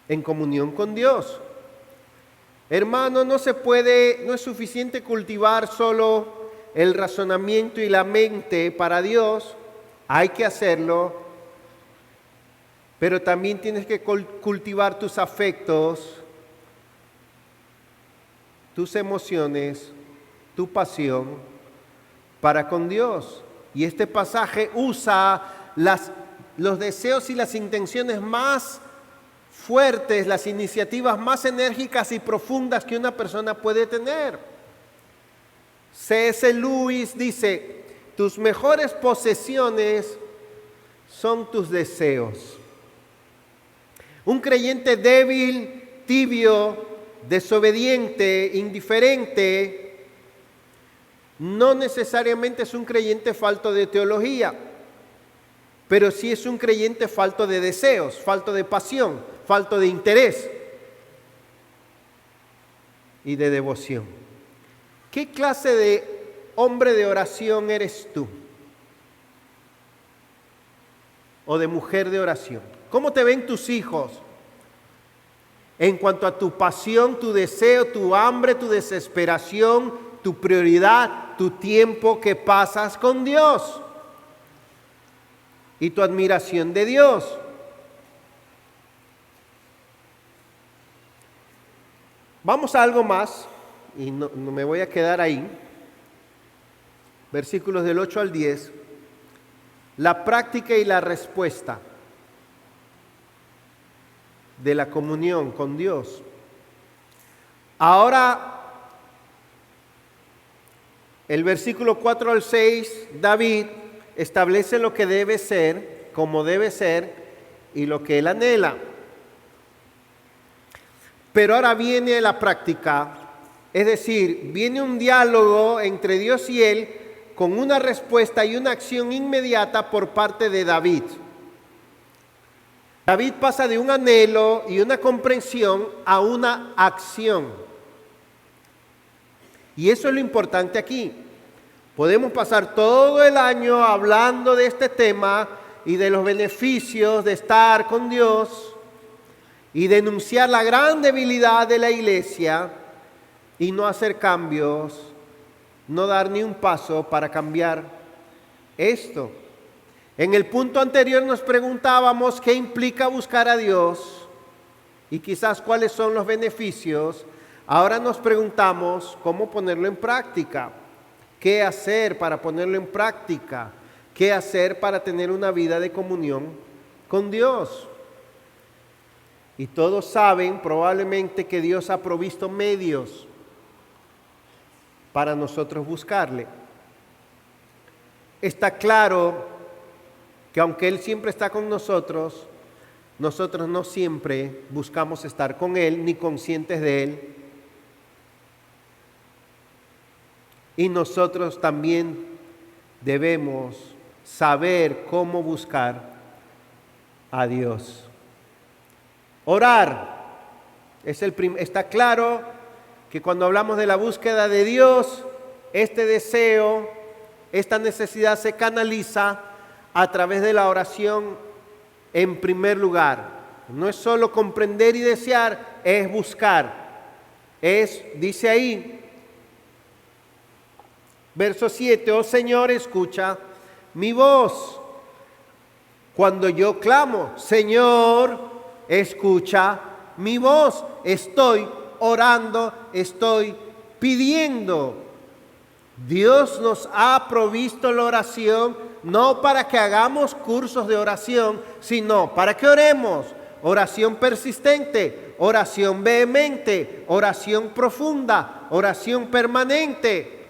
En comunión con Dios. Hermano, no es suficiente cultivar solo el razonamiento y la mente para Dios. Hay que hacerlo, pero también tienes que cultivar tus afectos, tus emociones, tu pasión para con Dios. Y este pasaje usa los deseos y las intenciones más fuertes, las iniciativas más enérgicas y profundas que una persona puede tener. C.S. Lewis dice, tus mejores posesiones son tus deseos. Un creyente débil, tibio, desobediente, indiferente, no necesariamente es un creyente falto de teología, pero sí es un creyente falto de deseos, falto de pasión, falto de interés y de devoción. ¿Qué clase de hombre de oración eres tú? ¿O de mujer de oración? ¿Cómo te ven tus hijos? en cuanto a tu pasión, tu deseo, tu hambre, tu desesperación, tu prioridad, tu tiempo que pasas con Dios y tu admiración de Dios. Vamos a algo más, y no me voy a quedar ahí. Versículos del 8 al 10. La práctica y la respuesta de la comunión con Dios. Ahora, el versículo 4 al 6, David establece lo que debe ser, cómo debe ser y lo que él anhela. Pero ahora viene la práctica, es decir, viene un diálogo entre Dios y él con una respuesta y una acción inmediata por parte de David. David pasa de un anhelo y una comprensión a una acción. Y eso es lo importante aquí. Podemos pasar todo el año hablando de este tema y de los beneficios de estar con Dios y denunciar la gran debilidad de la iglesia y no hacer cambios, no dar ni un paso para cambiar esto. En el punto anterior nos preguntábamos qué implica buscar a Dios y quizás cuáles son los beneficios. Ahora nos preguntamos cómo ponerlo en práctica, qué hacer para ponerlo en práctica, qué hacer para tener una vida de comunión con Dios. Y todos saben probablemente que Dios ha provisto medios para nosotros buscarle. Está claro que aunque Él siempre está con nosotros, nosotros no siempre buscamos estar con Él ni conscientes de Él. Y nosotros también debemos saber cómo buscar a Dios. Orar. Está claro que cuando hablamos de la búsqueda de Dios, este deseo, esta necesidad se canaliza a través de la oración en primer lugar. No es solo comprender y desear, es buscar. Dice ahí, verso 7, oh Señor, escucha mi voz cuando yo clamo. Señor, escucha mi voz. Estoy orando, estoy pidiendo. Dios nos ha provisto la oración no para que hagamos cursos de oración, sino para que oremos. Oración persistente, oración vehemente, oración profunda, oración permanente.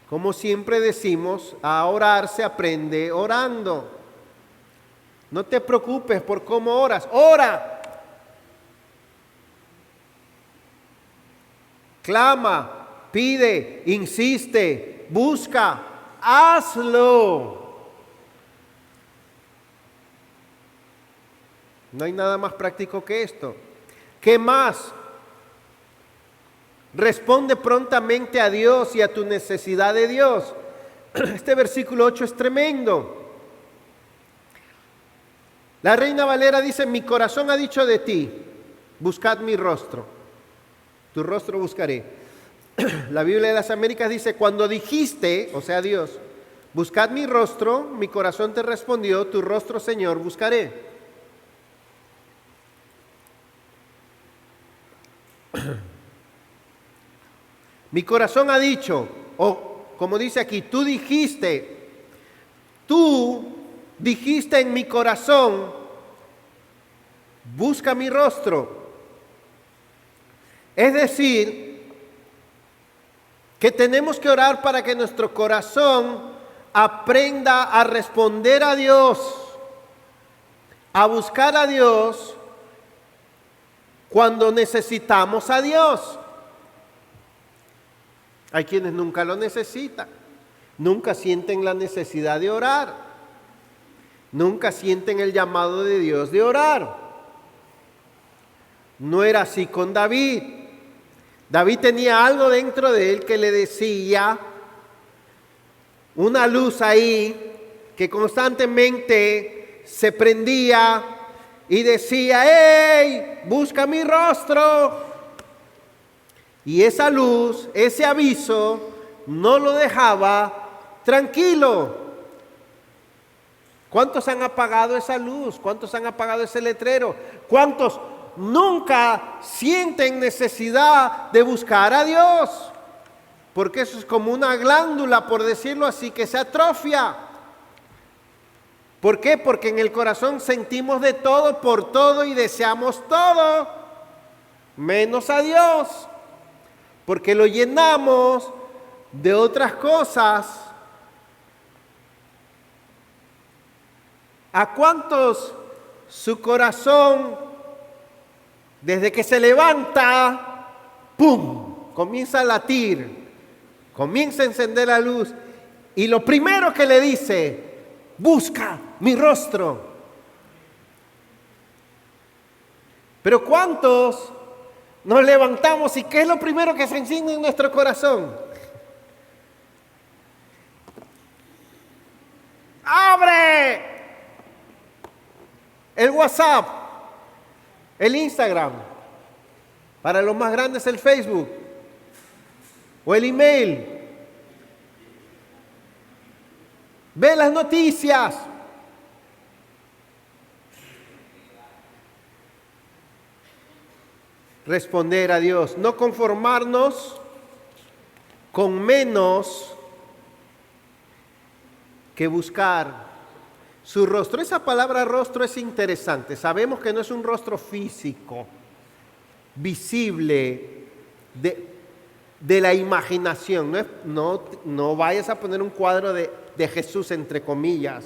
Como siempre decimos, a orar se aprende orando. No te preocupes por cómo oras, ora. Clama, pide, insiste, busca, hazlo. No hay nada más práctico que esto. ¿Qué más? Responde prontamente a Dios y a tu necesidad de Dios. Este versículo 8 es tremendo. La Reina Valera dice, mi corazón ha dicho de ti, buscad mi rostro, tu rostro buscaré. La Biblia de las Américas dice, cuando dijiste, o sea Dios, buscad mi rostro, mi corazón te respondió, tu rostro, Señor, buscaré. Mi corazón ha dicho, o como dice aquí, tú dijiste en mi corazón, busca mi rostro. Es decir, que tenemos que orar para que nuestro corazón aprenda a responder a Dios, a buscar a Dios cuando necesitamos a Dios. Hay quienes nunca lo necesitan, nunca sienten la necesidad de orar, nunca sienten el llamado de Dios de orar. No era así con David. David tenía algo dentro de él que le decía, una luz ahí que constantemente se prendía y decía, ¡hey! Busca mi rostro. Y esa luz, ese aviso, no lo dejaba tranquilo. ¿Cuántos han apagado esa luz? ¿Cuántos han apagado ese letrero? ¿Cuántos nunca sienten necesidad de buscar a Dios? Porque eso es como una glándula, por decirlo así, que se atrofia. ¿Por qué? Porque en el corazón sentimos de todo, por todo y deseamos todo, menos a Dios. Porque lo llenamos de otras cosas. ¿A cuántos su corazón, desde que se levanta, ¡pum!, comienza a latir, comienza a encender la luz y lo primero que le dice, busca mi rostro? Pero ¿cuántos nos levantamos y qué es lo primero que se enciende en nuestro corazón? ¡Abre el WhatsApp, el Instagram, para los más grandes el Facebook o el email? Ve las noticias. Responder a Dios, no conformarnos con menos que buscar su rostro. Esa palabra rostro es interesante. Sabemos que no es un rostro físico, visible, de la imaginación. No vayas a poner un cuadro de Jesús, entre comillas,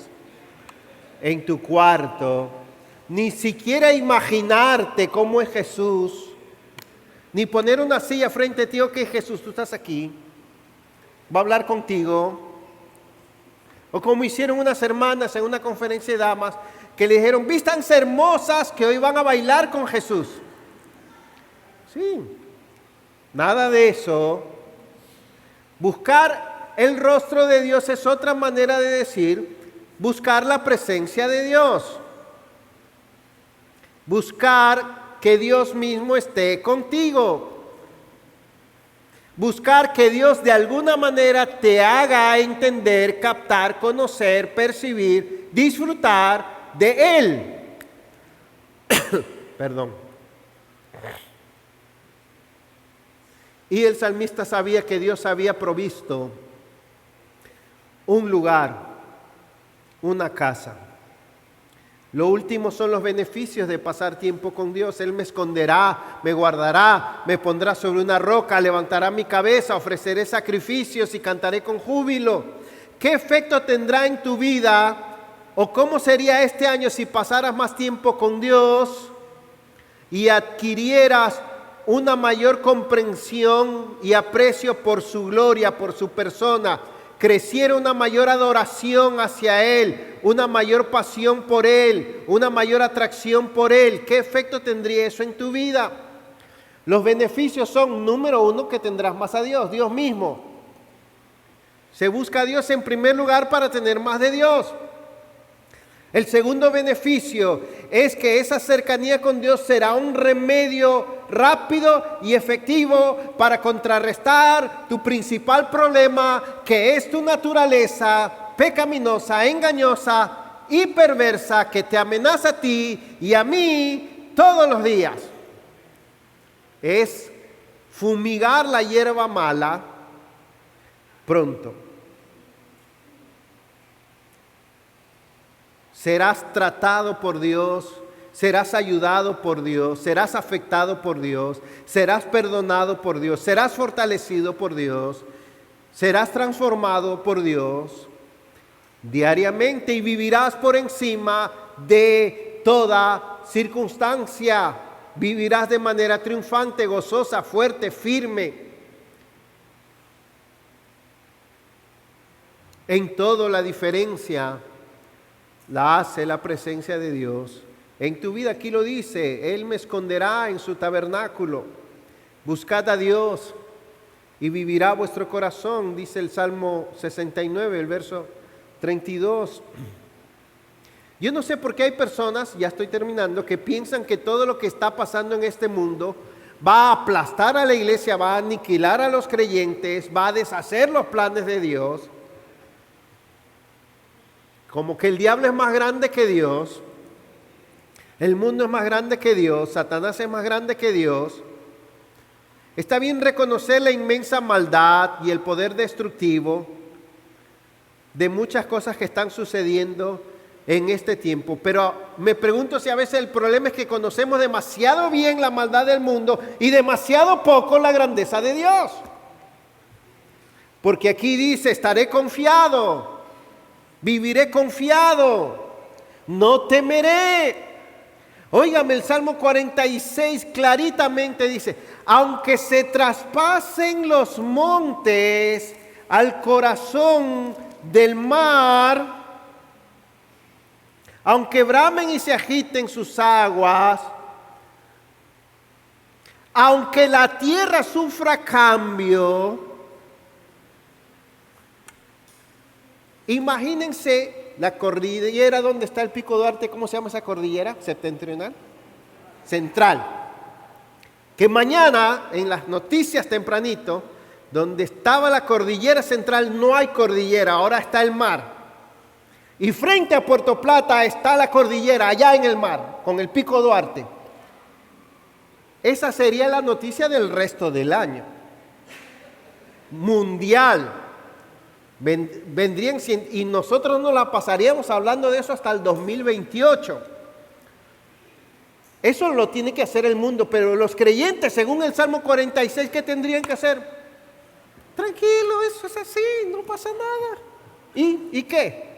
en tu cuarto. Ni siquiera imaginarte cómo es Jesús. Ni poner una silla frente a ti, ok, Jesús, tú estás aquí. Va a hablar contigo. O como hicieron unas hermanas en una conferencia de damas, que le dijeron, vístanse hermosas que hoy van a bailar con Jesús. Sí, nada de eso. Buscar el rostro de Dios es otra manera de decir, buscar la presencia de Dios. Buscar que Dios mismo esté contigo. Buscar que Dios de alguna manera te haga entender, captar, conocer, percibir, disfrutar de Él. Perdón. Y el salmista sabía que Dios había provisto un lugar, una casa. Lo último son los beneficios de pasar tiempo con Dios. Él me esconderá, me guardará, me pondrá sobre una roca, levantará mi cabeza, ofreceré sacrificios y cantaré con júbilo. ¿Qué efecto tendrá en tu vida o cómo sería este año si pasaras más tiempo con Dios y adquirieras una mayor comprensión y aprecio por su gloria, por su persona? Creciera una mayor adoración hacia Él, una mayor pasión por Él, una mayor atracción por Él. ¿Qué efecto tendría eso en tu vida? Los beneficios son, número uno, que tendrás más a Dios, Dios mismo. Se busca a Dios en primer lugar para tener más de Dios. El segundo beneficio es que esa cercanía con Dios será un remedio rápido y efectivo para contrarrestar tu principal problema, que es tu naturaleza pecaminosa, engañosa y perversa que te amenaza a ti y a mí todos los días. Es fumigar la hierba mala pronto. Serás tratado por Dios, serás ayudado por Dios, serás afectado por Dios, serás perdonado por Dios, serás fortalecido por Dios, serás transformado por Dios diariamente y vivirás por encima de toda circunstancia. Vivirás de manera triunfante, gozosa, fuerte, firme. En todo la diferencia la hace la presencia de Dios en tu vida. Aquí lo dice, Él me esconderá en su tabernáculo. Buscad a Dios y vivirá vuestro corazón, dice el Salmo 69, el verso 32. Yo no sé por qué hay personas, ya estoy terminando, que piensan que todo lo que está pasando en este mundo va a aplastar a la iglesia, va a aniquilar a los creyentes, va a deshacer los planes de Dios. Como que el diablo es más grande que Dios, el mundo es más grande que Dios, Satanás es más grande que Dios. Está bien reconocer la inmensa maldad y el poder destructivo de muchas cosas que están sucediendo en este tiempo, pero me pregunto si a veces el problema es que conocemos demasiado bien la maldad del mundo y demasiado poco la grandeza de Dios. Porque aquí dice, estaré confiado, viviré confiado, no temeré. Óigame, el Salmo 46 claritamente dice, aunque se traspasen los montes al corazón del mar, aunque bramen y se agiten sus aguas, aunque la tierra sufra cambio, imagínense la cordillera donde está el Pico Duarte. ¿Cómo se llama esa cordillera? ¿Septentrional? Central. Que mañana en las noticias tempranito, donde estaba la cordillera central, no hay cordillera, ahora está el mar. Y frente a Puerto Plata está la cordillera, allá en el mar, con el Pico Duarte. Esa sería la noticia del resto del año. Mundial. Vendrían y nosotros nos la pasaríamos hablando de eso hasta el 2028. Eso lo tiene que hacer el mundo, pero los creyentes, según el Salmo 46, ¿qué tendrían que hacer? Tranquilo, eso es así, no pasa nada. ¿Y qué?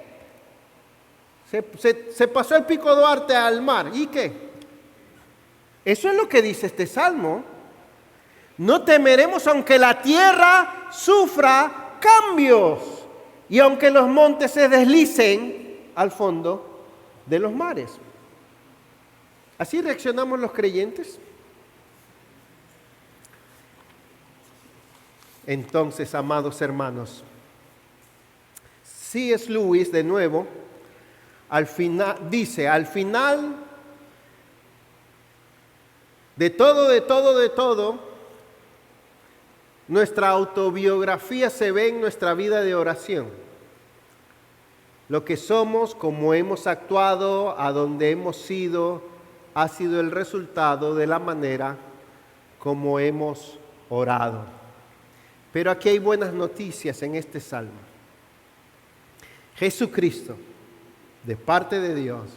Se pasó el Pico Duarte al mar, ¿y qué? Eso es lo que dice este Salmo. No temeremos aunque la tierra sufra cambios y aunque los montes se deslicen al fondo de los mares. ¿Así reaccionamos los creyentes? Entonces, amados hermanos, C.S. Lewis de nuevo al final dice, al final de todo, nuestra autobiografía se ve en nuestra vida de oración. Lo que somos, cómo hemos actuado, a dónde hemos ido, ha sido el resultado de la manera como hemos orado. Pero aquí hay buenas noticias en este salmo. Jesucristo, de parte de Dios,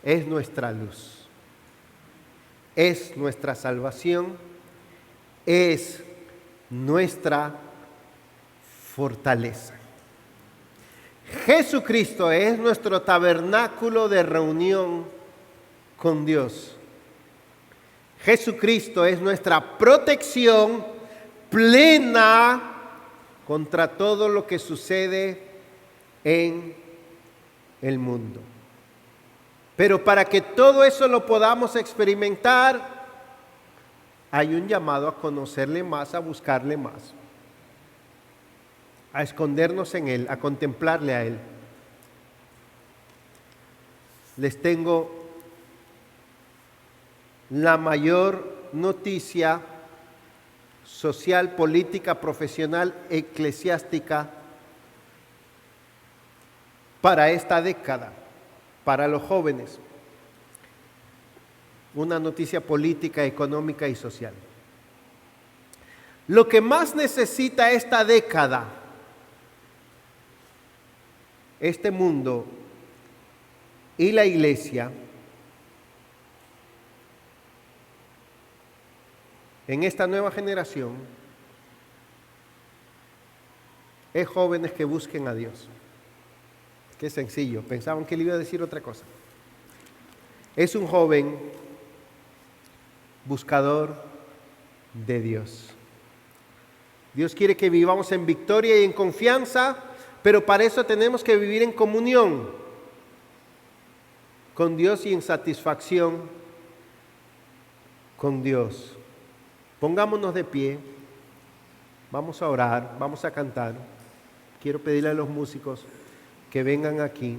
es nuestra luz, es nuestra salvación, es nuestra fortaleza. Jesucristo es nuestro tabernáculo de reunión con Dios. Jesucristo es nuestra protección plena contra todo lo que sucede en el mundo. Pero para que todo eso lo podamos experimentar, hay un llamado a conocerle más, a buscarle más, a escondernos en Él, a contemplarle a Él. Les tengo la mayor noticia social, política, profesional, eclesiástica para esta década, para los jóvenes. Una noticia política, económica y social. Lo que más necesita esta década, este mundo y la iglesia, en esta nueva generación, es jóvenes que busquen a Dios. Qué sencillo, pensaban que le iba a decir otra cosa. Es un joven buscador de Dios. Dios quiere que vivamos en victoria y en confianza, pero para eso tenemos que vivir en comunión con Dios y en satisfacción con Dios. Pongámonos de pie, vamos a orar, vamos a cantar. Quiero pedirle a los músicos que vengan aquí.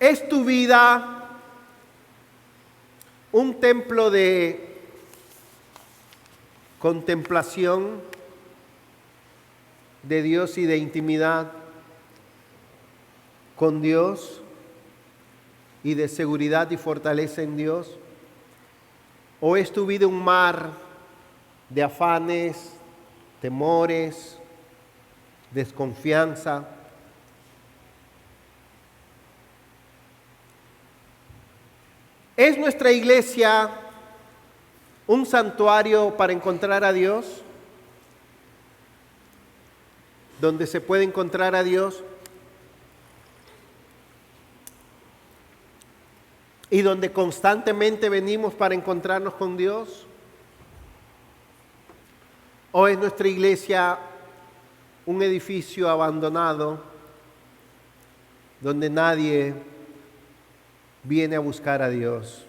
¿Es tu vida un templo de contemplación de Dios y de intimidad con Dios y de seguridad y fortaleza en Dios? ¿O es tu vida un mar de afanes, temores, desconfianza? ¿Es nuestra iglesia un santuario para encontrar a Dios? ¿Donde se puede encontrar a Dios? ¿Y donde constantemente venimos para encontrarnos con Dios? ¿O es nuestra iglesia un edificio abandonado donde nadie viene a buscar a Dios?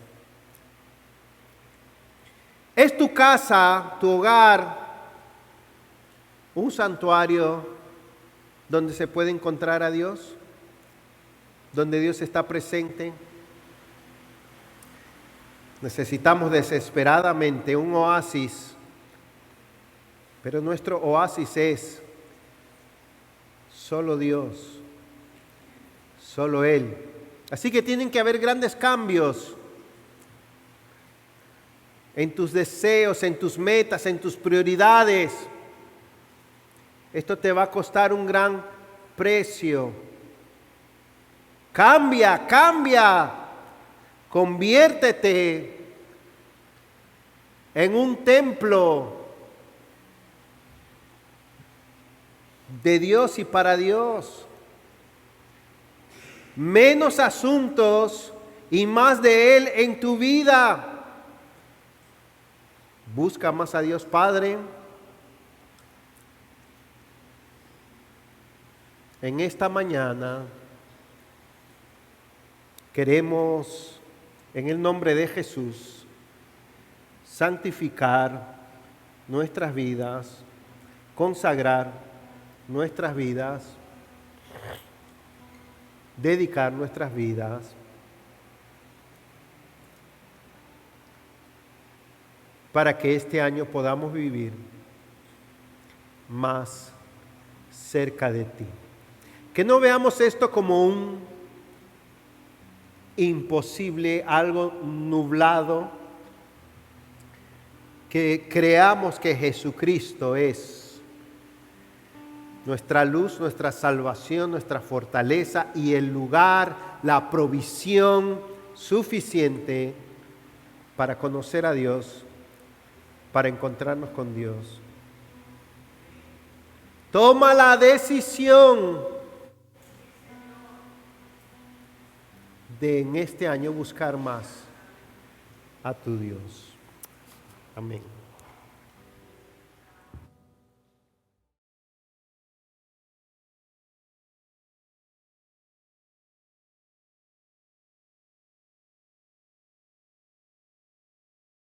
¿Es tu casa, tu hogar, un santuario donde se puede encontrar a Dios? ¿Donde Dios está presente? Necesitamos desesperadamente un oasis, pero nuestro oasis es solo Dios, solo Él. Así que tienen que haber grandes cambios en tus deseos, en tus metas, en tus prioridades. Esto te va a costar un gran precio. Cambia, cambia. Conviértete en un templo de Dios y para Dios. Menos asuntos y más de Él en tu vida. Busca más a Dios Padre. En esta mañana queremos, en el nombre de Jesús, santificar nuestras vidas, consagrar nuestras vidas, dedicar nuestras vidas para que este año podamos vivir más cerca de ti. Que no veamos esto como un imposible, algo nublado, que creamos que Jesucristo es nuestra luz, nuestra salvación, nuestra fortaleza y el lugar, la provisión suficiente para conocer a Dios, para encontrarnos con Dios. Toma la decisión de en este año buscar más a tu Dios. Amén.